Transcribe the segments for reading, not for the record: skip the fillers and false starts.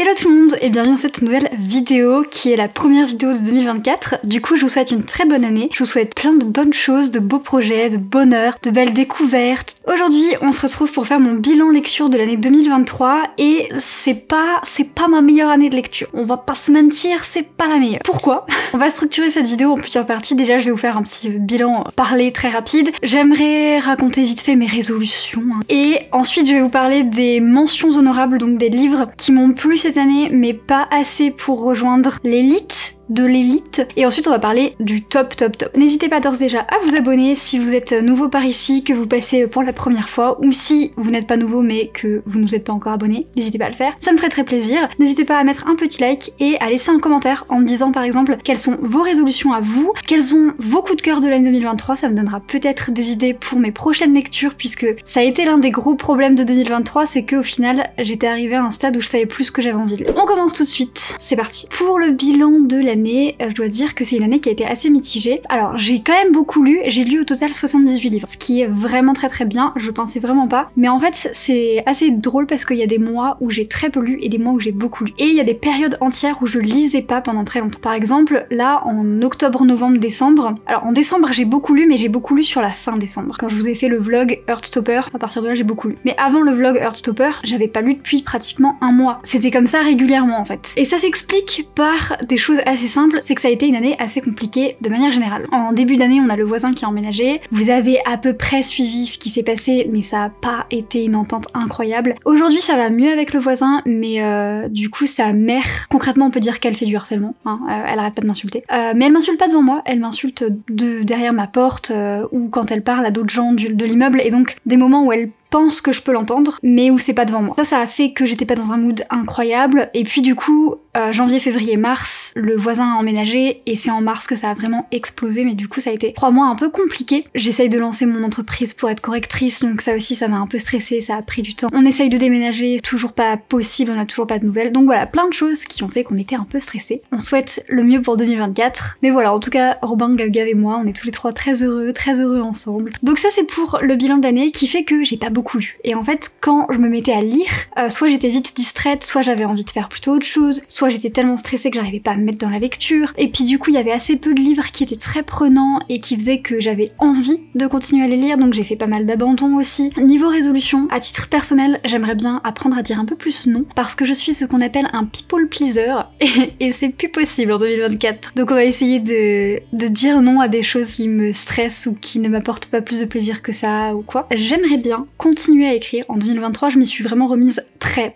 Hello tout le monde et bienvenue dans cette nouvelle vidéo qui est la première vidéo de 2024. Du coup je vous souhaite une très bonne année, je vous souhaite plein de bonnes choses, de beaux projets, de bonheur, de belles découvertes. Aujourd'hui on se retrouve pour faire mon bilan lecture de l'année 2023 et c'est pas ma meilleure année de lecture. On va pas se mentir, c'est pas la meilleure. Pourquoi? On va structurer cette vidéo en plusieurs parties. Déjà je vais vous faire un petit bilan parlé très rapide. J'aimerais raconter vite fait mes résolutions et ensuite je vais vous parler des mentions honorables, donc des livres qui m'ont plu cette année mais pas assez pour rejoindre l'élite de l'élite. Et ensuite on va parler du top. N'hésitez pas d'ores déjà à vous abonner si vous êtes nouveau par ici, que vous passez pour la première fois, ou si vous n'êtes pas nouveau mais que vous ne vous êtes pas encore abonné, n'hésitez pas à le faire, ça me ferait très plaisir. N'hésitez pas à mettre un petit like et à laisser un commentaire en me disant par exemple quelles sont vos résolutions à vous, quels sont vos coups de cœur de l'année 2023, ça me donnera peut-être des idées pour mes prochaines lectures puisque ça a été l'un des gros problèmes de 2023, c'est qu'au final j'étais arrivée à un stade où je savais plus ce que j'avais envie de lire. On commence tout de suite, c'est parti. Pour le bilan de l'année, je dois dire que c'est une année qui a été assez mitigée. Alors j'ai quand même beaucoup lu, j'ai lu au total 78 livres, ce qui est vraiment très bien, je pensais vraiment pas. Mais en fait c'est assez drôle parce qu'il y a des mois où j'ai très peu lu et des mois où j'ai beaucoup lu. Et il y a des périodes entières où je lisais pas pendant très longtemps. Par exemple là en octobre, novembre, décembre. Alors en décembre j'ai beaucoup lu mais j'ai beaucoup lu sur la fin décembre. Quand je vous ai fait le vlog Heartstopper, à partir de là j'ai beaucoup lu. Mais avant le vlog Heartstopper, j'avais pas lu depuis pratiquement un mois. C'était comme ça régulièrement en fait. Et ça s'explique par des choses assez simple, c'est que ça a été une année assez compliquée de manière générale. En début d'année, on a le voisin qui a emménagé. Vous avez à peu près suivi ce qui s'est passé, mais ça a pas été une entente incroyable. Aujourd'hui, ça va mieux avec le voisin, mais du coup, sa mère, concrètement, on peut dire qu'elle fait du harcèlement. Elle arrête pas de m'insulter. Mais elle m'insulte pas devant moi, elle m'insulte derrière ma porte ou quand elle parle à d'autres gens de l'immeuble, et donc des moments où elle pense que je peux l'entendre, mais où c'est pas devant moi. Ça a fait que j'étais pas dans un mood incroyable, et puis du coup, janvier, février, mars, le voisin a emménagé, et c'est en mars que ça a vraiment explosé, mais du coup ça a été 3 mois un peu compliqués. J'essaye de lancer mon entreprise pour être correctrice, donc ça aussi ça m'a un peu stressée, ça a pris du temps. On essaye de déménager, toujours pas possible, on a toujours pas de nouvelles, donc voilà, plein de choses qui ont fait qu'on était un peu stressés. On souhaite le mieux pour 2024, mais voilà, en tout cas, Robin, Gav et moi, on est tous les trois très heureux ensemble. Donc ça c'est pour le bilan d'année qui fait que j'ai pas beaucoup lu. Et en fait, quand je me mettais à lire, soit j'étais vite distraite, soit j'avais envie de faire plutôt autre chose, soit j'étais tellement stressée que j'arrivais pas à me mettre dans la lecture. Et puis du coup, il y avait assez peu de livres qui étaient très prenants et qui faisaient que j'avais envie de continuer à les lire, donc j'ai fait pas mal d'abandons aussi. Niveau résolution, à titre personnel, j'aimerais bien apprendre à dire un peu plus non, parce que je suis ce qu'on appelle un people pleaser, et c'est plus possible en 2024. Donc on va essayer de dire non à des choses qui me stressent ou qui ne m'apportent pas plus de plaisir que ça ou quoi. J'aimerais bien continuer à écrire. En 2023, je m'y suis vraiment remise très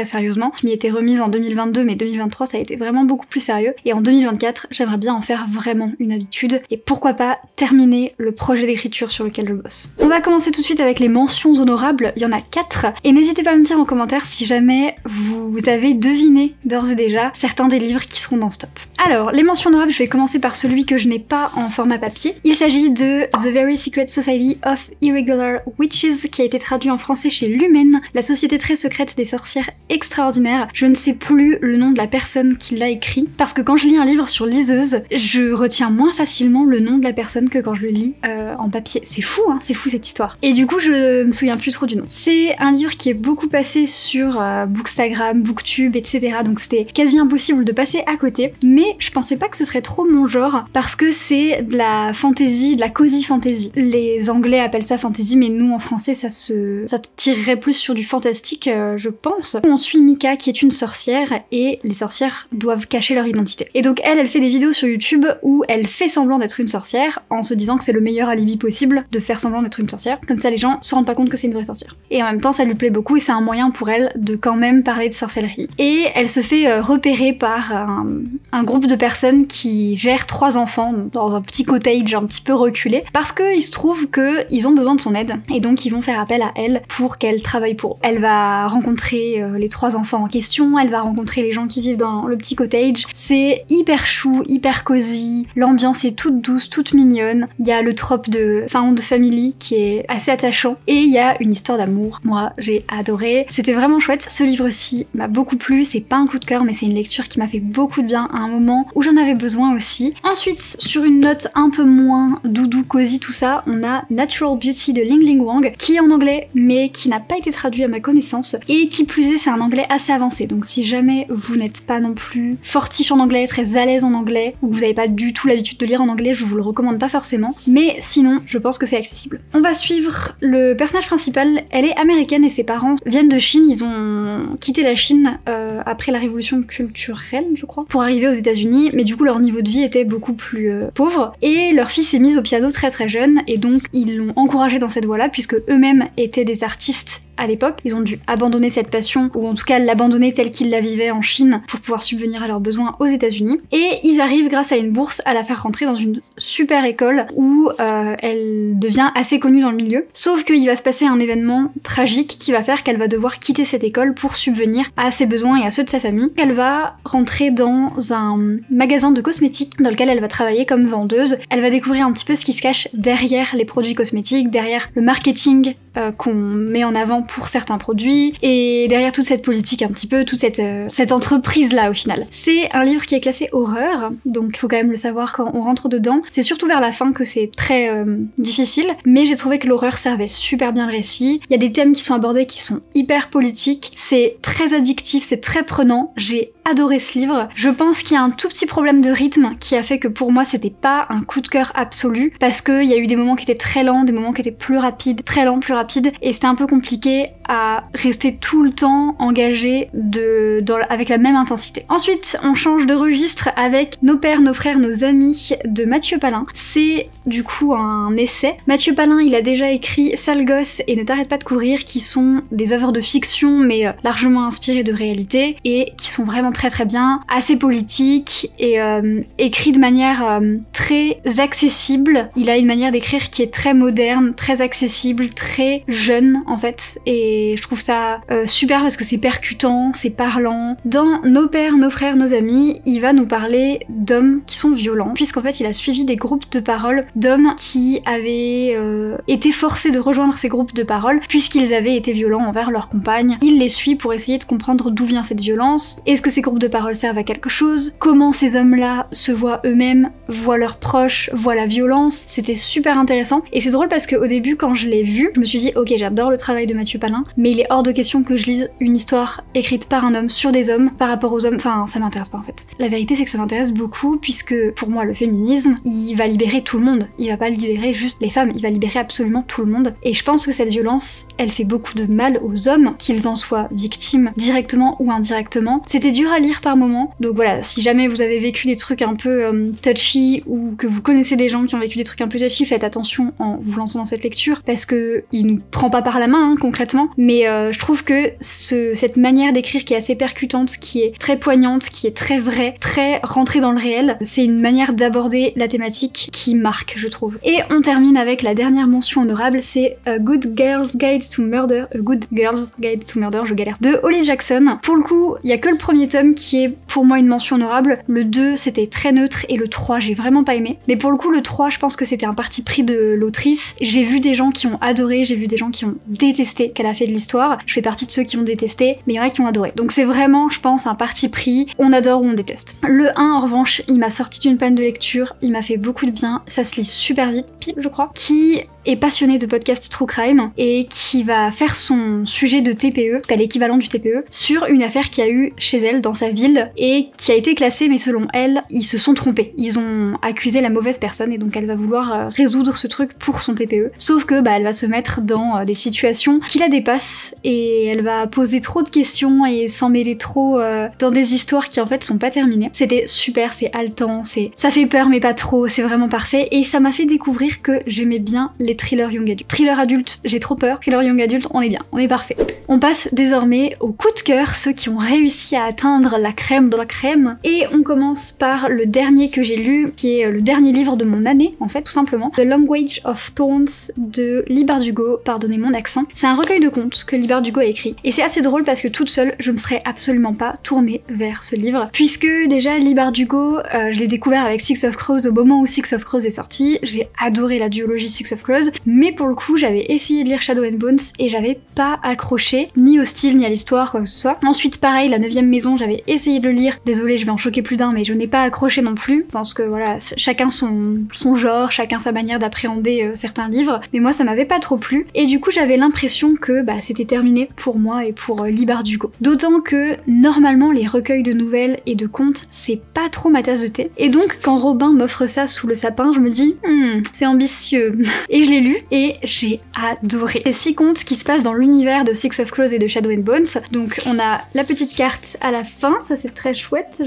sérieusement. Je m'y étais remise en 2022, mais 2023, ça a été vraiment beaucoup plus sérieux. Et en 2024, j'aimerais bien en faire vraiment une habitude. Et pourquoi pas terminer le projet d'écriture sur lequel je bosse. On va commencer tout de suite avec les mentions honorables. Il y en a 4. Et n'hésitez pas à me dire en commentaire si jamais vous avez deviné d'ores et déjà certains des livres qui seront dans ce top. Alors, les mentions honorables, je vais commencer par celui que je n'ai pas en format papier. Il s'agit de The Very Secret Society of Irregular Witches, qui a été traduit en français chez Lumen, la société très secrète des sorcières extraordinaires. Je ne sais plus le nom de la personne qui l'a écrit, parce que quand je lis un livre sur liseuse, je retiens moins facilement le nom de la personne que quand je le lis en papier. C'est fou, hein, c'est fou cette histoire. Et du coup, je me souviens plus trop du nom. C'est un livre qui est beaucoup passé sur Bookstagram, Booktube, etc. Donc c'était quasi impossible de passer à côté, mais je pensais pas que ce serait trop mon genre, parce que c'est de la fantasy, de la cozy fantasy. Les Anglais appellent ça fantasy, mais nous en français ça tirerait plus sur du fantastique, je pense. On suit Mika qui est une sorcière et les sorcières doivent cacher leur identité. Et donc elle fait des vidéos sur YouTube où elle fait semblant d'être une sorcière en se disant que c'est le meilleur alibi possible de faire semblant d'être une sorcière. Comme ça les gens se rendent pas compte que c'est une vraie sorcière. Et en même temps ça lui plaît beaucoup et c'est un moyen pour elle de quand même parler de sorcellerie. Et elle se fait repérer par un groupe de personnes qui gèrent 3 enfants dans un petit cottage un petit peu reculé parce qu'il se trouve qu'ils ont besoin de son aide et donc ils vont faire appel à elle pour qu'elle travaille pour eux. Elle va rencontrer les 3 enfants en question, elle va rencontrer les gens qui vivent dans le petit cottage. C'est hyper chou, hyper cosy, l'ambiance est toute douce, toute mignonne. Il y a le trope de found family qui est assez attachant et il y a une histoire d'amour. Moi, j'ai adoré. C'était vraiment chouette. Ce livre-ci m'a beaucoup plu. C'est pas un coup de cœur, mais c'est une lecture qui m'a fait beaucoup de bien à un moment où j'en avais besoin aussi. Ensuite, sur une note un peu moins doudou, cosy, tout ça, on a Natural Beauty de Ling Ling Wang, qui est en anglais, mais qui n'a pas été traduit à ma connaissance, et et qui plus est c'est un anglais assez avancé, donc si jamais vous n'êtes pas non plus fortiche en anglais, très à l'aise en anglais, ou que vous n'avez pas du tout l'habitude de lire en anglais, je vous le recommande pas forcément, mais sinon je pense que c'est accessible. On va suivre le personnage principal, elle est américaine et ses parents viennent de Chine, ils ont quitté la Chine après la révolution culturelle je crois, pour arriver aux États-Unis, mais du coup leur niveau de vie était beaucoup plus pauvre, et leur fils s'est mise au piano très très jeune, et donc ils l'ont encouragé dans cette voie-là, puisque eux-mêmes étaient des artistes à l'époque, ils ont dû abandonner cette passion, ou en tout cas l'abandonner telle qu'ils la vivaient en Chine pour pouvoir subvenir à leurs besoins aux États-Unis. Et ils arrivent grâce à une bourse à la faire rentrer dans une super école où elle devient assez connue dans le milieu. Sauf qu'il va se passer un événement tragique qui va faire qu'elle va devoir quitter cette école pour subvenir à ses besoins et à ceux de sa famille. Elle va rentrer dans un magasin de cosmétiques dans lequel elle va travailler comme vendeuse. Elle va découvrir un petit peu ce qui se cache derrière les produits cosmétiques, derrière le marketing qu'on met en avant pour certains produits, et derrière toute cette politique un petit peu, toute cette entreprise-là au final. C'est un livre qui est classé horreur, donc il faut quand même le savoir quand on rentre dedans. C'est surtout vers la fin que c'est très difficile, mais j'ai trouvé que l'horreur servait super bien le récit. Il y a des thèmes qui sont abordés qui sont hyper politiques, c'est très addictif, c'est très prenant, j'ai adoré ce livre. Je pense qu'il y a un tout petit problème de rythme qui a fait que pour moi c'était pas un coup de cœur absolu, parce qu'il y a eu des moments qui étaient très lents, des moments qui étaient plus rapides, très lents, plus rapides, et c'était un peu compliqué à rester tout le temps engagé avec la même intensité. Ensuite, on change de registre avec Nos pères, nos frères, nos amis de Mathieu Palin. C'est du coup un essai. Mathieu Palin, il a déjà écrit Sale gosse et Ne t'arrête pas de courir, qui sont des œuvres de fiction mais largement inspirées de réalité et qui sont vraiment très très bien, assez politiques et écrits de manière très accessible. Il a une manière d'écrire qui est très moderne, très accessible, très jeune en fait, et je trouve ça super parce que c'est percutant, c'est parlant. Dans Nos pères, nos frères, nos amis, il va nous parler d'hommes qui sont violents, puisqu'en fait il a suivi des groupes de parole d'hommes qui avaient été forcés de rejoindre ces groupes de parole puisqu'ils avaient été violents envers leurs compagnes. Il les suit pour essayer de comprendre d'où vient cette violence, est-ce que ces groupes de parole servent à quelque chose, comment ces hommes-là se voient eux-mêmes, voient leurs proches, voient la violence. C'était super intéressant, et c'est drôle parce qu'au début quand je l'ai vu, je me suis dit ok, j'adore le travail de Mathieu Palin, mais il est hors de question que je lise une histoire écrite par un homme sur des hommes par rapport aux hommes, enfin ça m'intéresse pas en fait. La vérité c'est que ça m'intéresse beaucoup, puisque pour moi le féminisme, il va libérer tout le monde, il va pas libérer juste les femmes, il va libérer absolument tout le monde, et je pense que cette violence, elle fait beaucoup de mal aux hommes, qu'ils en soient victimes directement ou indirectement. C'était dur à lire par moments, donc voilà, si jamais vous avez vécu des trucs un peu touchy, ou que vous connaissez des gens qui ont vécu des trucs un peu touchy, faites attention en vous lançant dans cette lecture, parce que il nous prend pas par la main concrètement, mais je trouve que cette manière d'écrire qui est assez percutante, qui est très poignante, qui est très vraie, très rentrée dans le réel, c'est une manière d'aborder la thématique qui marque, je trouve. Et on termine avec la dernière mention honorable, c'est A Good Girl's Guide to Murder, A Good Girl's Guide to Murder, je galère, de Holly Jackson. Pour le coup, il y a que le premier tome qui est pour moi une mention honorable, le 2 c'était très neutre, et le 3 j'ai vraiment pas aimé. Mais pour le coup le 3, je pense que c'était un parti pris de l'autrice. J'ai vu des gens qui ont adoré, j'ai vu des gens qui ont détesté qu'elle a fait de l'histoire, je fais partie de ceux qui ont détesté, mais il y en a qui ont adoré. Donc c'est vraiment, je pense, un parti pris, on adore ou on déteste. Le 1 en revanche, il m'a sorti d'une panne de lecture, il m'a fait beaucoup de bien, ça se lit super vite, Pip je crois, qui est passionné de podcast True Crime et qui va faire son sujet de TPE, à l'équivalent du TPE, sur une affaire qu'il y a eu chez elle, dans sa ville, et qui a été classée, mais selon elle, ils se sont trompés. Ils ont accusé la mauvaise personne, et donc elle va vouloir résoudre ce truc pour son TPE. Sauf que elle va se mettre dans des situations qui la dépassent, et elle va poser trop de questions et s'en mêler trop dans des histoires qui en fait sont pas terminées. C'était super, c'est haletant, ça fait peur mais pas trop, c'est vraiment parfait, et ça m'a fait découvrir que j'aimais bien les thrillers young adultes. Thriller adulte, j'ai trop peur. Thriller young adulte, on est bien, on est parfait. On passe désormais au coup de cœur, ceux qui ont réussi à atteindre la crème de la crème. Et on commence par le dernier que j'ai lu, qui est le dernier livre de mon année, en fait, tout simplement. The Language of Thorns de Leigh Bardugo, pardonnez mon accent. C'est un recueil de contes que Leigh Bardugo a écrit. Et c'est assez drôle parce que toute seule, je me serais absolument pas tournée vers ce livre. Puisque déjà, Leigh Bardugo, je l'ai découvert avec Six of Crows au moment où Six of Crows est sorti. J'ai adoré la duologie Six of Crows. Close, mais pour le coup j'avais essayé de lire Shadow and Bones et j'avais pas accroché, ni au style ni à l'histoire, quoi que ce soit. Ensuite pareil, La 9ème maison, j'avais essayé de le lire, désolée je vais en choquer plus d'un, mais je n'ai pas accroché non plus. Je pense que voilà, chacun son genre, chacun sa manière d'appréhender certains livres, mais moi ça m'avait pas trop plu, et du coup j'avais l'impression que c'était terminé pour moi et pour Lee Bardugo. D'autant que normalement les recueils de nouvelles et de contes, c'est pas trop ma tasse de thé, et donc quand Robin m'offre ça sous le sapin, je me dis c'est ambitieux. Et je l'ai lu et j'ai adoré. C'est 6 contes qui se passent dans l'univers de Six of Crows et de Shadow and Bones. Donc on a la petite carte à la fin, ça c'est très chouette.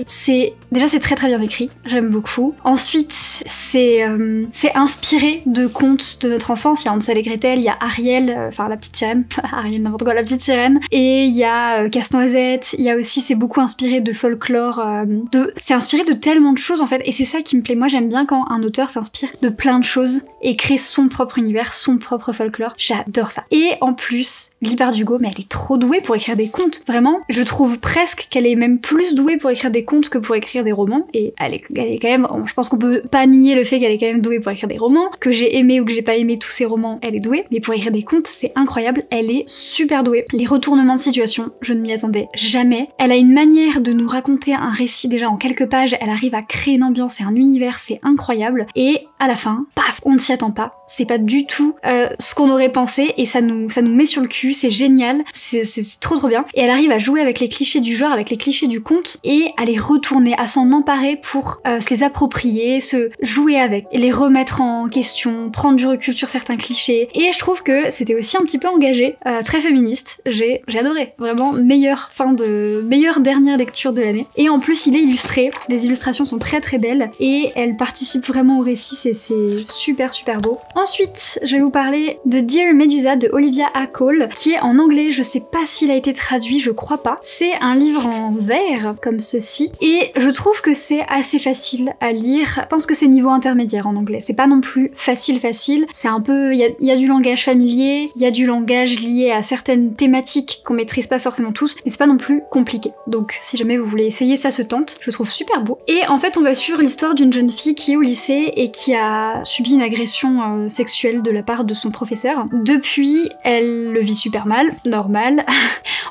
Déjà c'est très bien écrit, j'aime beaucoup. Ensuite c'est inspiré de contes de notre enfance. Il y a Hansel et Gretel, il y a Ariel, enfin la petite sirène, Ariel n'importe quoi, la petite sirène, et il y a Casse-Noisette. Il y a aussi, c'est beaucoup inspiré de folklore, c'est inspiré de tellement de choses en fait, et c'est ça qui me plaît. Moi j'aime bien quand un auteur s'inspire de plein de choses et crée son propre univers, son propre folklore. J'adore ça. Et en plus, Lee Bardugo, mais elle est trop douée pour écrire des contes. Vraiment, je trouve presque qu'elle est même plus douée pour écrire des contes que pour écrire des romans. Et elle est quand même, je pense qu'on peut pas nier le fait qu'elle est quand même douée pour écrire des romans. Que j'ai aimé ou que j'ai pas aimé tous ses romans, elle est douée. Mais pour écrire des contes, c'est incroyable. Elle est super douée. Les retournements de situation, je ne m'y attendais jamais. Elle a une manière de nous raconter un récit déjà en quelques pages. Elle arrive à créer une ambiance et un univers, c'est incroyable. Et à la fin, paf, on ne s'y attend pas. C'est pas du tout ce qu'on aurait pensé, et ça nous met sur le cul, c'est génial, c'est trop bien. Et elle arrive à jouer avec les clichés du genre, avec les clichés du conte, et à les retourner, à s'en emparer pour se les approprier, se jouer avec, et les remettre en question, prendre du recul sur certains clichés. Et je trouve que c'était aussi un petit peu engagé, très féministe. J'ai adoré, vraiment meilleure dernière lecture de l'année. Et en plus il est illustré, les illustrations sont très belles, et elle participe vraiment au récit, c'est super beau. Ensuite, je vais vous parler de Dear Medusa de Olivia A. Cole, qui est en anglais, je sais pas s'il a été traduit, je crois pas. C'est un livre en vers, comme ceci, et je trouve que c'est assez facile à lire. Je pense que c'est niveau intermédiaire en anglais, c'est pas non plus facile, c'est un peu, il y a du langage familier, il y a du langage lié à certaines thématiques qu'on maîtrise pas forcément tous, mais c'est pas non plus compliqué. Donc si jamais vous voulez essayer, ça se tente, je le trouve super beau. Et en fait, on va suivre l'histoire d'une jeune fille qui est au lycée et qui a subi une agression sexuelle de la part de son professeur. Depuis, elle le vit super mal, normal.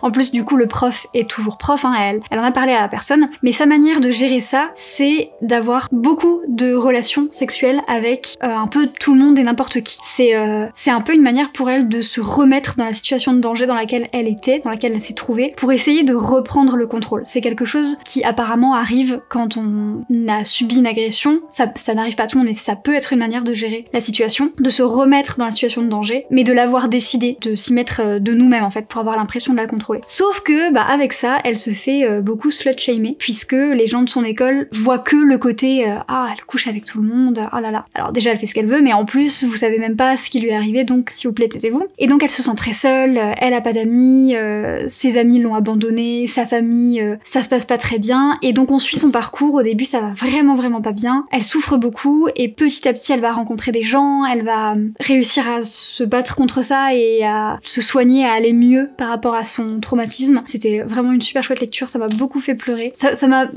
En plus, du coup, le prof est toujours prof, hein, elle en a parlé à la personne, mais sa manière de gérer ça, c'est d'avoir beaucoup de relations sexuelles avec un peu tout le monde et n'importe qui. C'est un peu une manière pour elle de se remettre dans la situation de danger dans laquelle elle était, dans laquelle elle s'est trouvée, pour essayer de reprendre le contrôle. C'est quelque chose qui apparemment arrive quand on a subi une agression. Ça n'arrive pas à tout le monde, mais ça peut être une manière de gérer la situation, de se remettre dans la situation de danger, mais de l'avoir décidé, de s'y mettre de nous-mêmes en fait, pour avoir l'impression de la contrôler. Sauf que, avec ça, elle se fait beaucoup slut-shamer, puisque les gens de son école voient que le côté elle couche avec tout le monde, oh là là. Alors déjà, elle fait ce qu'elle veut, mais en plus, vous savez même pas ce qui lui est arrivé, donc s'il vous plaît, taisez-vous. Et donc elle se sent très seule, elle a pas d'amis, ses amis l'ont abandonnée, sa famille, ça se passe pas très bien, et donc on suit son parcours. Au début, ça va vraiment pas bien. Elle souffre beaucoup, et petit à petit, elle va rencontrer des gens, elle va réussir à se battre contre ça et à se soigner, à aller mieux par rapport à son traumatisme. C'était vraiment une super chouette lecture, ça m'a beaucoup fait pleurer.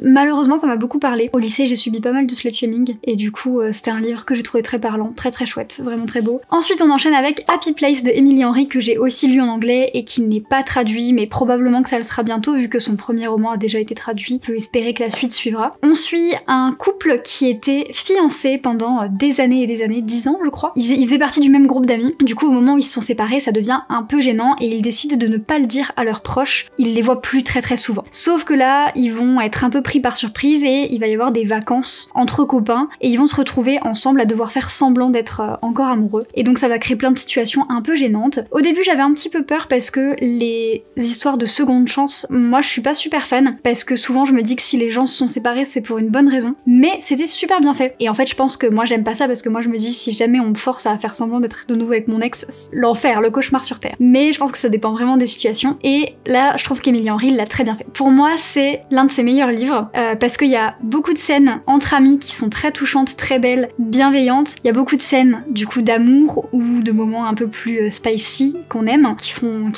Malheureusement, ça m'a beaucoup parlé. Au lycée, j'ai subi pas mal de slut-shaming, et du coup, c'était un livre que j'ai trouvé très parlant, très chouette, vraiment très beau. Ensuite, on enchaîne avec Happy Place de Emily Henry, que j'ai aussi lu en anglais et qui n'est pas traduit, mais probablement que ça le sera bientôt, vu que son premier roman a déjà été traduit. Je peux espérer que la suite suivra. On suit un couple qui était fiancé pendant des années et des années, 10 ans je crois. Ils faisaient partie du même groupe d'amis. Du coup, au moment où ils se sont séparés, ça devient un peu gênant et ils décident de ne pas le dire à leurs proches. Ils les voient plus très souvent. Sauf que là, ils vont être un peu pris par surprise et il va y avoir des vacances entre copains et ils vont se retrouver ensemble à devoir faire semblant d'être encore amoureux. Et donc ça va créer plein de situations un peu gênantes. Au début, j'avais un petit peu peur parce que les histoires de seconde chance, moi je suis pas super fan, parce que souvent je me dis que si les gens se sont séparés, c'est pour une bonne raison. Mais c'était super bien fait. Et en fait, je pense que moi j'aime pas ça, parce que moi je me dis, si jamais on me force à faire semblant d'être de nouveau avec mon ex, l'enfer, le cauchemar sur terre. Mais je pense que ça dépend vraiment des situations. Et là, je trouve qu'Emily Henry l'a très bien fait. Pour moi, c'est l'un de ses meilleurs livres, parce qu'il y a beaucoup de scènes entre amis qui sont très touchantes, très belles, bienveillantes. Il y a beaucoup de scènes, du coup, d'amour ou de moments un peu plus spicy qu'on aime, qui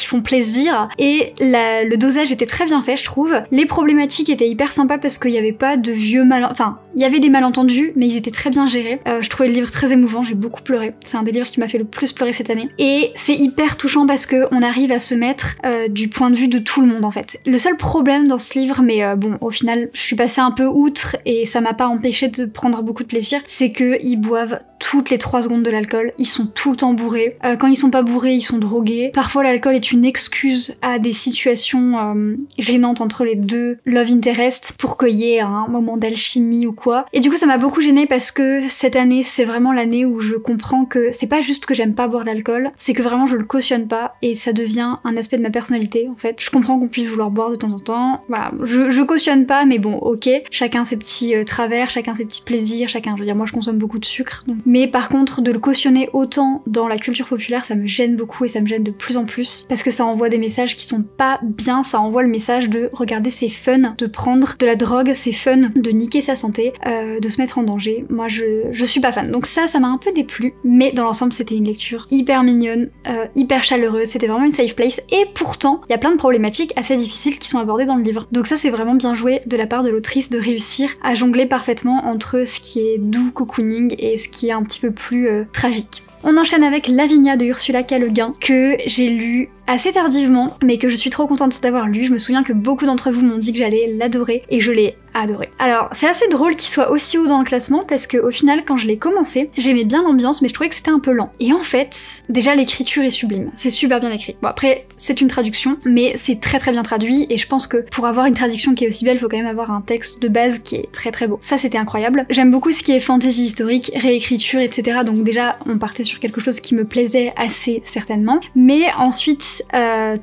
font plaisir. Et le dosage était très bien fait, je trouve. Les problématiques étaient hyper sympas parce qu'il n'y avait pas de vieux enfin, il y avait des malentendus, mais ils étaient très bien gérés. Je trouvais le livre très émouvant, j'ai beaucoup pleuré. c'est un des livres qui m'a fait le plus pleurer cette année. Et c'est hyper touchant parce qu'on arrive à se mettre du point de vue de tout le monde en fait. Le seul problème dans ce livre, mais bon, au final, je suis passée un peu outre et ça m'a pas empêché de prendre beaucoup de plaisir, c'est qu'ils boivent toutes les 3 secondes de l'alcool, ils sont tout le temps bourrés. Quand ils sont pas bourrés, ils sont drogués. Parfois l'alcool est une excuse à des situations gênantes entre les deux love interest pour qu'il y ait un moment d'alchimie ou quoi. Et du coup ça m'a beaucoup gênée parce que cette année c'est vraiment l'année où je comprends que c'est pas juste que j'aime pas boire de l'alcool, c'est que vraiment je le cautionne pas et ça devient un aspect de ma personnalité en fait. Je comprends qu'on puisse vouloir boire de temps en temps, voilà, je cautionne pas mais bon ok, chacun ses petits travers, chacun ses petits plaisirs, chacun, je veux dire moi je consomme beaucoup de sucre donc. Mais par contre, de le cautionner autant dans la culture populaire, ça me gêne beaucoup et ça me gêne de plus en plus parce que ça envoie des messages qui sont pas bien, ça envoie le message de regarder c'est fun de prendre de la drogue, c'est fun de niquer sa santé, de se mettre en danger. Moi je suis pas fan. Donc ça m'a un peu déplu, mais dans l'ensemble c'était une lecture hyper mignonne, hyper chaleureuse, c'était vraiment une safe place et pourtant il y a plein de problématiques assez difficiles qui sont abordées dans le livre. Donc ça c'est vraiment bien joué de la part de l'autrice de réussir à jongler parfaitement entre ce qui est doux cocooning et ce qui est un petit peu plus tragique. On enchaîne avec Lavinia de Ursula K. Le Guin, que j'ai lu assez tardivement, mais que je suis trop contente d'avoir lu. Je me souviens que beaucoup d'entre vous m'ont dit que j'allais l'adorer, et je l'ai adoré. Alors, c'est assez drôle qu'il soit aussi haut dans le classement, parce qu'au final, quand je l'ai commencé, j'aimais bien l'ambiance, mais je trouvais que c'était un peu lent. Et en fait, déjà l'écriture est sublime, c'est super bien écrit. Bon après, c'est une traduction, mais c'est très très bien traduit, et je pense que pour avoir une traduction qui est aussi belle, il faut quand même avoir un texte de base qui est très très beau. Ça, c'était incroyable. J'aime beaucoup ce qui est fantasy historique, réécriture, etc. Donc déjà, on partait sur quelque chose qui me plaisait assez certainement. Mais ensuite,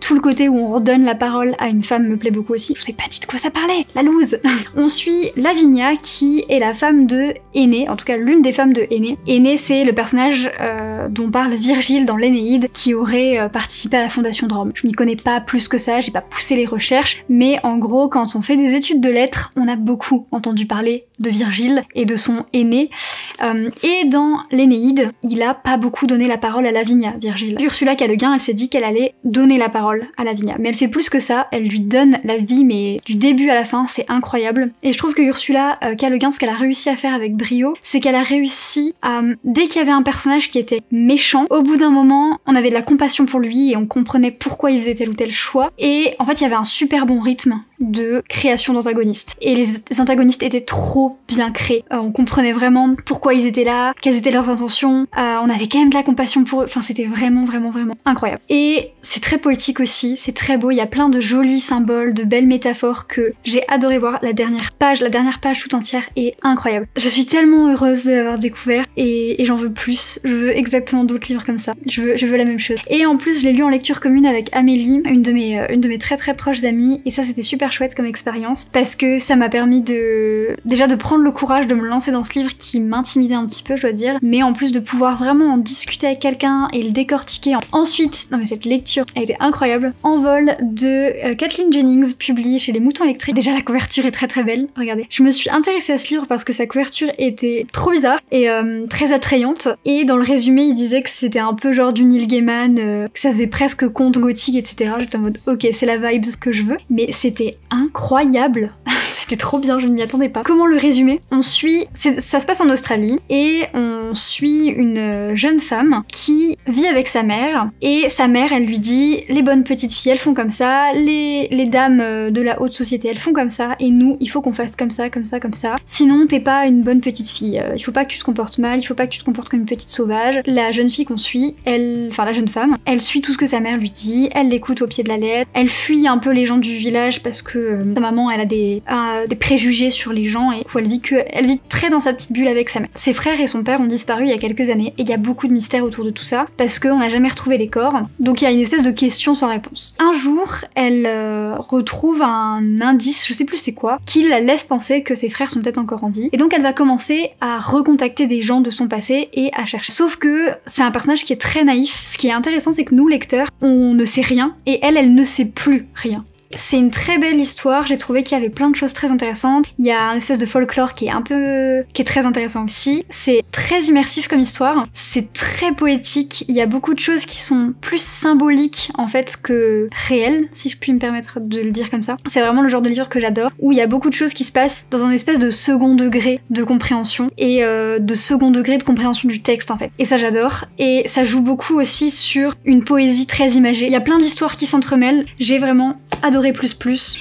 tout le côté où on redonne la parole à une femme me plaît beaucoup aussi. Je vous ai pas dit de quoi ça parlait, la loose. On suit Lavinia qui est la femme de Énée, en tout cas l'une des femmes de Énée. Énée c'est le personnage dont parle Virgile dans l'Énéide qui aurait participé à la fondation de Rome. Je m'y connais pas plus que ça, j'ai pas poussé les recherches, mais en gros quand on fait des études de lettres, on a beaucoup entendu parler de Virgile et de son aîné. Et dans l'Énéide, il a pas beaucoup donné la parole à Lavinia, Virgile. Ursula K. Le Guin, elle s'est dit qu'elle allait donner la parole à Lavinia. Mais elle fait plus que ça, elle lui donne la vie, mais du début à la fin, c'est incroyable. Et je trouve que Ursula K. Le Guin, ce qu'elle a réussi à faire avec brio, c'est qu'elle a réussi à, dès qu'il y avait un personnage qui était méchant, au bout d'un moment, on avait de la compassion pour lui et on comprenait pourquoi il faisait tel ou tel choix. Et en fait, il y avait un super bon rythme de création d'antagonistes. Et les antagonistes étaient trop bien créés. On comprenait vraiment pourquoi ils étaient là, quelles étaient leurs intentions. On avait quand même de la compassion pour eux. Enfin, c'était vraiment, vraiment, vraiment incroyable. Et c'est très poétique aussi, c'est très beau. Il y a plein de jolis symboles, de belles métaphores que j'ai adoré voir. La dernière page tout entière est incroyable. Je suis tellement heureuse de l'avoir découvert et j'en veux plus. Je veux exactement d'autres livres comme ça. Je veux la même chose. Et en plus, je l'ai lu en lecture commune avec Amélie, une de mes très très proches amies. Et ça, c'était super chouette comme expérience parce que ça m'a permis déjà de prendre le courage de me lancer dans ce livre qui m'intimidait un petit peu, je dois dire, mais en plus de pouvoir vraiment en discuter avec quelqu'un et le décortiquer. Ensuite, non mais cette lecture a été incroyable. Envol de Kathleen Jennings, publié chez Les Moutons Électriques. Déjà la couverture est très très belle, regardez. Je me suis intéressée à ce livre parce que sa couverture était trop bizarre et très attrayante, et dans le résumé il disait que c'était un peu genre du Neil Gaiman, que ça faisait presque conte gothique, etc. J'étais en mode ok, c'est la vibe que je veux, mais c'était incroyable. C'était trop bien, je ne m'y attendais pas. Comment le résumer? Ça se passe en Australie et on suit une jeune femme qui vit avec sa mère, et sa mère elle lui dit les bonnes petites filles elles font comme ça, les dames de la haute société elles font comme ça, et nous il faut qu'on fasse comme ça, comme ça, comme ça, sinon t'es pas une bonne petite fille, il faut pas que tu te comportes mal, il faut pas que tu te comportes comme une petite sauvage. La jeune fille qu'on suit, la jeune femme, elle suit tout ce que sa mère lui dit, elle l'écoute au pied de la lettre, elle fuit un peu les gens du village parce que sa maman elle a des préjugés sur les gens et elle vit très dans sa petite bulle avec sa mère. Ses frères et son père ont disparu il y a quelques années et il y a beaucoup de mystères autour de tout ça parce qu'on n'a jamais retrouvé les corps, donc il y a une espèce de question sans réponse. Un jour, elle retrouve un indice, je sais plus c'est quoi, qui la laisse penser que ses frères sont peut-être encore en vie, et donc elle va commencer à recontacter des gens de son passé et à chercher. Sauf que c'est un personnage qui est très naïf. Ce qui est intéressant, c'est que nous, lecteurs, on ne sait rien et elle ne sait plus rien. C'est une très belle histoire, j'ai trouvé qu'il y avait plein de choses très intéressantes. Il y a un espèce de folklore qui est très intéressant aussi. C'est très immersif comme histoire, c'est très poétique, il y a beaucoup de choses qui sont plus symboliques en fait que réelles, si je puis me permettre de le dire comme ça. C'est vraiment le genre de livre que j'adore, où il y a beaucoup de choses qui se passent dans un espèce de second degré de compréhension et de second degré de compréhension du texte en fait. Et ça j'adore, et ça joue beaucoup aussi sur une poésie très imagée. Il y a plein d'histoires qui s'entremêlent, j'ai vraiment adoré plus.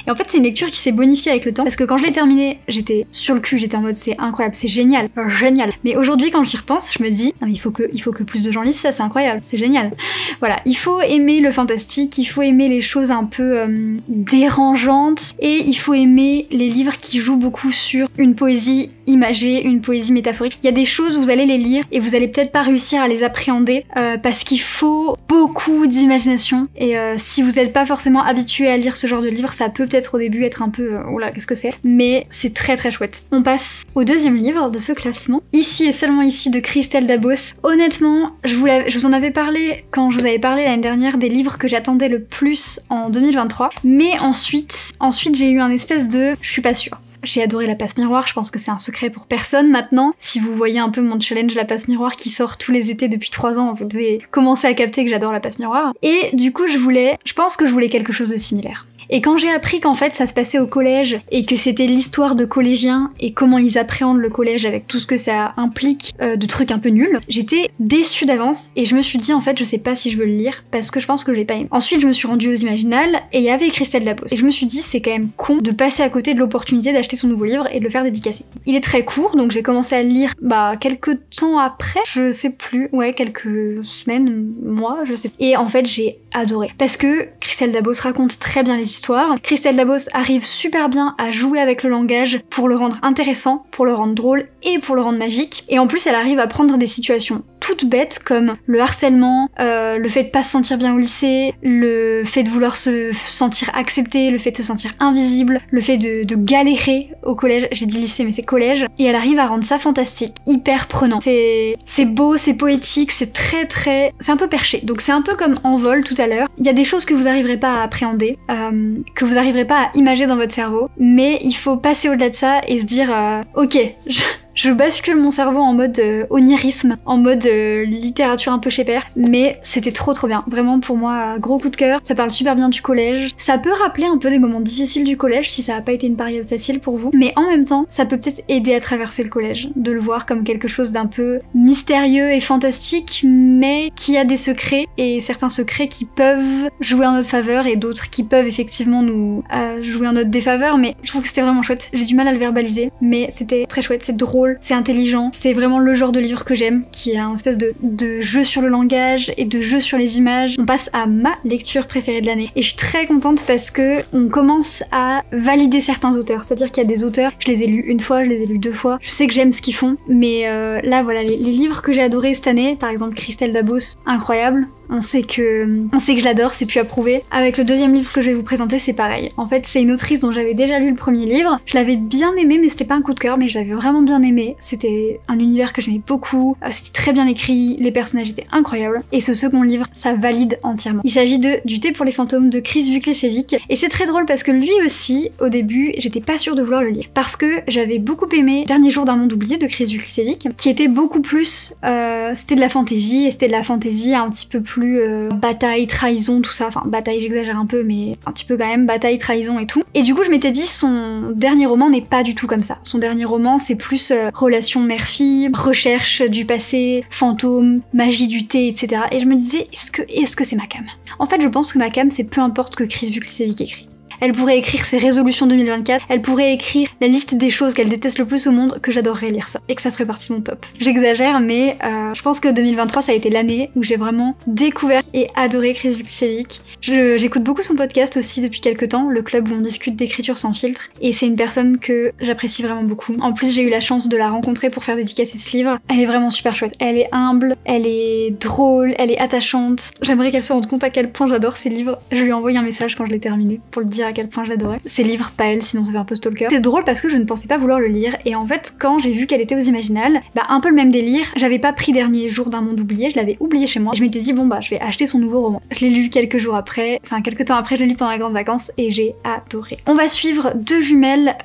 Et en fait c'est une lecture qui s'est bonifiée avec le temps, parce que quand je l'ai terminée, j'étais sur le cul, j'étais en mode c'est incroyable, c'est génial, génial. Mais aujourd'hui quand j'y repense, je me dis non mais il faut que plus de gens lisent ça, c'est incroyable, c'est génial. Voilà, il faut aimer le fantastique, il faut aimer les choses un peu dérangeantes, et il faut aimer les livres qui jouent beaucoup sur une poésie imagée, une poésie métaphorique. Il y a des choses, vous allez les lire et vous allez peut-être pas réussir à les appréhender parce qu'il faut beaucoup d'imagination, et si vous n'êtes pas forcément habitué à lire ce genre de livre, ça peut peut-être au début être un peu oula, qu'est-ce que c'est, mais c'est très très chouette. On passe au deuxième livre de ce classement, Ici et seulement ici de Christelle Dabos. Honnêtement, je vous en avais parlé quand je vous avais parlé l'année dernière des livres que j'attendais le plus en 2023, mais ensuite j'ai eu un espèce de je suis pas sûre. J'ai adoré La Passe Miroir, je pense que c'est un secret pour personne maintenant. Si vous voyez un peu mon challenge La Passe Miroir qui sort tous les étés depuis 3 ans, vous devez commencer à capter que j'adore La Passe Miroir. Et du coup, je pense que je voulais quelque chose de similaire. Et quand j'ai appris qu'en fait ça se passait au collège et que c'était l'histoire de collégiens et comment ils appréhendent le collège avec tout ce que ça implique de trucs un peu nuls, j'étais déçue d'avance et je me suis dit en fait je sais pas si je veux le lire parce que je pense que je l'ai pas aimé. Ensuite je me suis rendue aux Imaginales et il y avait Christelle Dabos. Et je me suis dit c'est quand même con de passer à côté de l'opportunité d'acheter son nouveau livre et de le faire dédicacer. Il est très court donc j'ai commencé à le lire quelques temps après, je sais plus, quelques semaines, mois, je sais plus. Et en fait j'ai adoré parce que Christelle Dabos raconte très bien les histoires. Christelle Dabos arrive super bien à jouer avec le langage pour le rendre intéressant, pour le rendre drôle et pour le rendre magique. Et en plus, elle arrive à prendre des situations toutes bêtes comme le harcèlement, le fait de pas se sentir bien au lycée, le fait de vouloir se sentir accepté, le fait de se sentir invisible, le fait de galérer au collège. J'ai dit lycée mais c'est collège. Et elle arrive à rendre ça fantastique, hyper prenant. C'est beau, c'est poétique, c'est c'est un peu perché. Donc c'est un peu comme Envol tout à l'heure. Il y a des choses que vous arriverez pas à appréhender, que vous arriverez pas à imager dans votre cerveau, mais il faut passer au-delà de ça et se dire ok, je bascule mon cerveau en mode onirisme, en mode littérature un peu chez père, mais c'était trop bien. Vraiment pour moi, gros coup de cœur. Ça parle super bien du collège. Ça peut rappeler un peu des moments difficiles du collège si ça a pas été une période facile pour vous, mais en même temps, ça peut peut-être aider à traverser le collège, de le voir comme quelque chose d'un peu mystérieux et fantastique, mais qui a des secrets, et certains secrets qui peuvent jouer en notre faveur et d'autres qui peuvent effectivement nous jouer en notre défaveur, mais je trouve que c'était vraiment chouette. J'ai du mal à le verbaliser, mais c'était très chouette, c'est drôle, c'est intelligent, c'est vraiment le genre de livre que j'aime, qui a un espèce de jeu sur le langage et de jeu sur les images. On passe à ma lecture préférée de l'année et je suis très contente parce que on commence à valider certains auteurs, c'est-à-dire qu'il y a des auteurs, je les ai lus une fois, je les ai lus 2 fois, je sais que j'aime ce qu'ils font, mais là voilà, les livres que j'ai adorés cette année, par exemple Christelle Dabos, incroyable. On sait que je l'adore, c'est plus à prouver. Avec le deuxième livre que je vais vous présenter, c'est pareil. En fait, c'est une autrice dont j'avais déjà lu le premier livre. Je l'avais bien aimé, mais c'était pas un coup de cœur, mais je l'avais vraiment bien aimé. C'était un univers que j'aimais beaucoup, c'était très bien écrit, les personnages étaient incroyables. Et ce second livre, ça valide entièrement. Il s'agit de Du thé pour les fantômes de Chris Vuklicevic. Et c'est très drôle parce que lui aussi, au début, j'étais pas sûre de vouloir le lire. Parce que j'avais beaucoup aimé Dernier jour d'un monde oublié de Chris Vuklicevic, qui était beaucoup plus... c'était de la fantaisie, et c'était de la fantaisie un petit peu plus bataille, trahison, tout ça. Enfin, bataille, j'exagère un peu, mais un petit peu quand même, bataille, trahison et tout. Et du coup, je m'étais dit, son dernier roman n'est pas du tout comme ça. Son dernier roman, c'est plus relation mère-fille, recherche du passé, fantôme, magie du thé, etc. Et je me disais, est-ce que c'est ma came ? En fait, je pense que ma came, c'est peu importe ce que Chris Vuklicevic écrit. Elle pourrait écrire ses résolutions 2024, elle pourrait écrire la liste des choses qu'elle déteste le plus au monde, que j'adorerais lire ça, et que ça ferait partie de mon top. J'exagère, mais je pense que 2023, ça a été l'année où j'ai vraiment découvert et adoré Chris Vuklicevic. J'écoute beaucoup son podcast aussi depuis quelques temps, le club où on discute d'écriture sans filtre, et c'est une personne que j'apprécie vraiment beaucoup. En plus, j'ai eu la chance de la rencontrer pour faire dédicacer ce livre. Elle est vraiment super chouette. Elle est humble, elle est drôle, elle est attachante. J'aimerais qu'elle se rende compte à quel point j'adore ces livres. Je lui ai envoyé un message quand je l'ai terminé pour le dire à quel point je l'adorais. Ses livres, pas elle, sinon ça fait un peu stalker. C'est drôle parce que je ne pensais pas vouloir le lire, et en fait quand j'ai vu qu'elle était aux Imaginales, bah un peu le même délire, j'avais pas pris Dernier jour d'un monde oublié, je l'avais oublié chez moi, et je m'étais dit bon bah je vais acheter son nouveau roman. Je l'ai lu quelques jours après, enfin quelques temps après, je l'ai lu pendant les grandes vacances et j'ai adoré. On va suivre deux jumelles,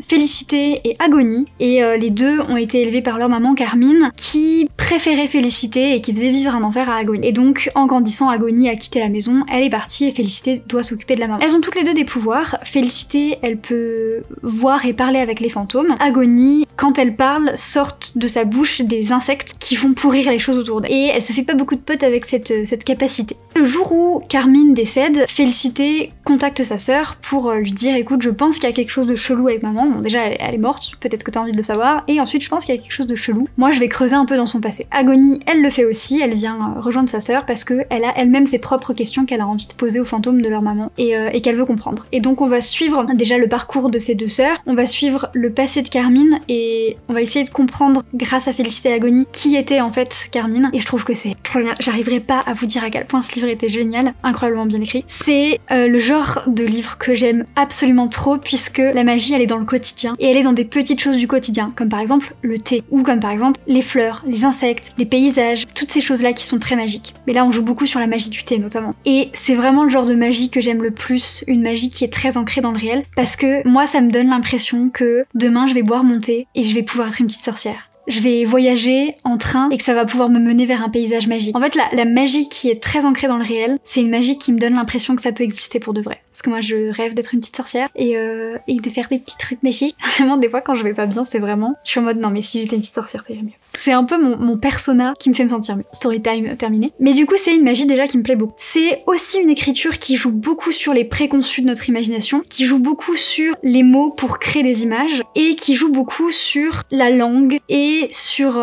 Félicité et Agonie, et les deux ont été élevées par leur maman Carmine, qui préférait Félicité et qui faisait vivre un enfer à Agonie. Et donc en grandissant, Agonie a quitté la maison, elle est partie et Félicité doit s'occuper de la maman. Elles ont toutes les deux des pouvoirs. Félicité, elle peut voir et parler avec les fantômes. Agonie, quand elle parle, sortent de sa bouche des insectes qui font pourrir les choses autour d'elle. Et elle se fait pas beaucoup de potes avec cette capacité. Le jour où Carmine décède, Félicité contacte sa sœur pour lui dire écoute, je pense qu'il y a quelque chose de chelou avec maman. Bon déjà elle est morte, peut-être que t'as envie de le savoir. Et ensuite je pense qu'il y a quelque chose de chelou. Moi je vais creuser un peu dans son passé. Agonie, elle le fait aussi, elle vient rejoindre sa sœur parce que elle a elle-même ses propres questions qu'elle a envie de poser aux fantômes de leur maman et qu'elle veut comprendre. Et donc on va suivre déjà le parcours de ces deux sœurs, on va suivre le passé de Carmine et on va essayer de comprendre grâce à Félicité et Agonie qui était en fait Carmine. Et je trouve que c'est trop bien. J'arriverai pas à vous dire à quel point ce livre était génial, incroyablement bien écrit. C'est le genre de livre que j'aime absolument trop puisque la magie elle est dans le quotidien et elle est dans des petites choses du quotidien comme par exemple le thé ou comme par exemple les fleurs, les insectes, les paysages, toutes ces choses là qui sont très magiques. Mais là on joue beaucoup sur la magie du thé notamment. Et c'est vraiment le genre de magie que j'aime le plus, une magie qui est très ancrée dans le réel parce que moi ça me donne l'impression que demain je vais boire mon thé et je vais pouvoir être une petite sorcière. Je vais voyager en train et que ça va pouvoir me mener vers un paysage magique. En fait, la magie qui est très ancrée dans le réel, c'est une magie qui me donne l'impression que ça peut exister pour de vrai. Parce que moi, je rêve d'être une petite sorcière et de faire des petits trucs magiques. Vraiment, des fois, quand je vais pas bien, c'est vraiment... Je suis en mode, non mais si j'étais une petite sorcière, ça irait mieux. C'est un peu mon persona qui me fait me sentir mieux. Story time terminé. Mais du coup, c'est une magie déjà qui me plaît beaucoup. C'est aussi une écriture qui joue beaucoup sur les préconçus de notre imagination, qui joue beaucoup sur les mots pour créer des images, et qui joue beaucoup sur la langue et sur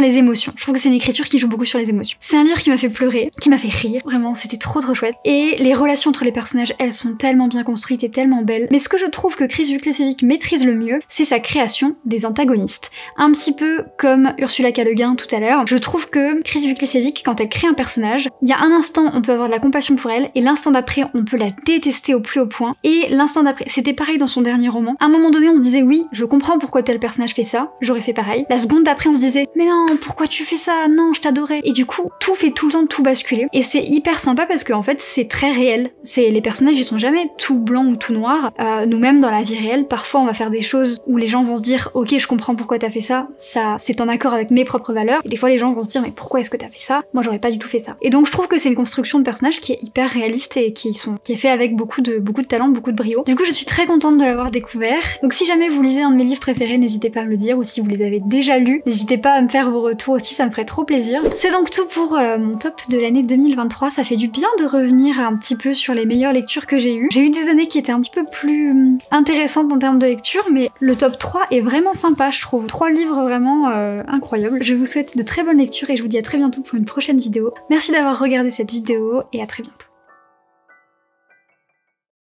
les émotions. Je trouve que c'est une écriture qui joue beaucoup sur les émotions. C'est un livre qui m'a fait pleurer, qui m'a fait rire, vraiment, c'était trop chouette. Et les relations entre les personnages, elles sont tellement bien construites et tellement belles. Mais ce que je trouve que Chris Wuklesevic maîtrise le mieux, c'est sa création des antagonistes. Un petit peu comme Ursula K. Le Guin tout à l'heure, je trouve que Chris Wuklesevic, quand elle crée un personnage, il y a un instant on peut avoir de la compassion pour elle, et l'instant d'après on peut la détester au plus haut point, et l'instant d'après, c'était pareil dans son dernier roman. À un moment donné on se disait oui, je comprends pourquoi tel personnage fait ça, j'aurais fait pareil. La seconde d'après on se disait mais non, pourquoi tu fais ça, non, je t'adorais. Et du coup, tout fait tout le temps tout basculer, et c'est hyper sympa parce que en fait c'est très réel. Les personnages ils sont jamais tout blancs ou tout noirs. Nous-mêmes dans la vie réelle, parfois on va faire des choses où les gens vont se dire ok, je comprends pourquoi t'as fait ça, c'est en accord avec mes propres valeurs, et des fois les gens vont se dire mais pourquoi est-ce que t'as fait ça, moi j'aurais pas du tout fait ça. Et donc je trouve que c'est une construction de personnages qui est hyper réaliste et qui est fait avec beaucoup de talent, beaucoup de brio. Du coup je suis très contente de l'avoir découvert. Donc si jamais vous lisez un de mes livres préférés, n'hésitez pas à me le dire, ou si vous les avez déjà lus, n'hésitez pas à me faire vos retours aussi, ça me ferait trop plaisir. C'est donc tout pour mon top de l'année 2023, ça fait du bien de revenir un petit peu sur les meilleures lectures que j'ai eues. J'ai eu des années qui étaient un petit peu plus intéressantes en termes de lecture, mais le top 3 est vraiment sympa je trouve. 3 livres vraiment incroyables. Je vous souhaite de très bonnes lectures et je vous dis à très bientôt pour une prochaine vidéo. Merci d'avoir regardé cette vidéo et à très bientôt.